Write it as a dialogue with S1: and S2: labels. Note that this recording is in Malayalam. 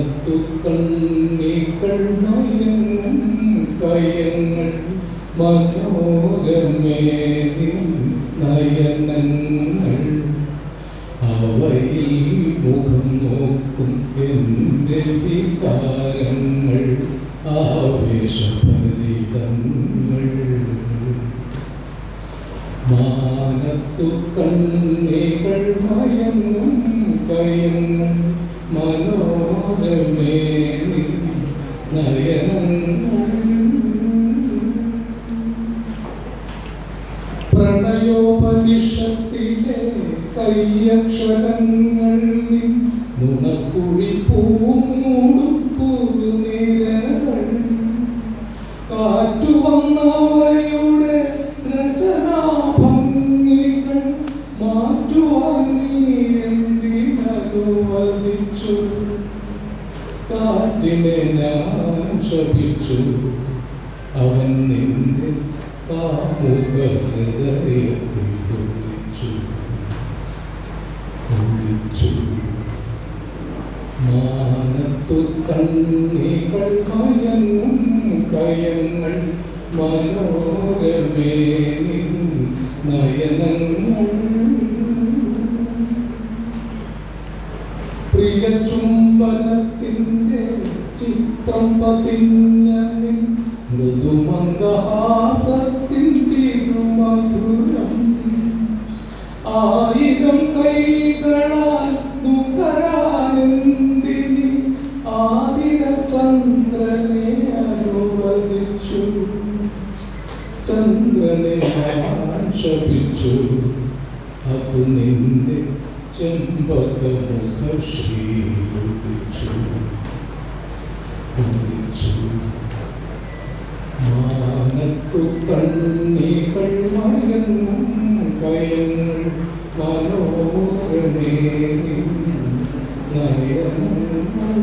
S1: മാനത്തു കണ്ണികൾ മയങ്ങും കയങ്ങൾ മനോരമേ നയനങ്ങൾ അവയിൽ മുഖം നോക്കും എൻ്റെ വികാരങ്ങൾ ആവേശഭരിതങ്ങൾ മാനത്തു കണ്ണികൾ മയങ്ങും കയങ്ങൾ മനോരമേ നയനങ്ങൾ പ്രണയോപനിഷത്തിലെ കയ്യക്ഷരങ്ങൾ നുണക്കുഴി പൂമുടുപ്പുരു നിരകൾ കാറ്റുവന്നവയുടെ രചനാഭംഗികൾ മാറ്റുവാൻ നീ എന്തിനനുവദിച്ചു കാറ്റിനെ ഞാൻ ശപിച്ചു അവൻ നിന്റെ കാമുക ഹൃദയത്തിൽ ഒളിച്ചു മാനത്തു കണ്ണികൾ മയങ്ങും കയങ്ങൾ മനോരമേ നയനങ്ങൾ പ്രിയ ചുംബനത്തിൻ്റെ ചിത്രം പതിഞ്ഞ മൃദുമന്ദഹാസത്തിൻ തിരുമധുരം ആയിരം കൈകളാൽ നുകരാനെന്തിനി ആതിര ചന്ദ്രനെ അനുവദിച്ചു ചന്ദ്രനെ ശപിച്ചു അത് നിന്റെ ചെമ്പകമുഖശ്രീ മാനത്തു കണ്ണികൾ മയങ്ങും കയങ്ങൾ മനോരമേ നയനങ്ങൾ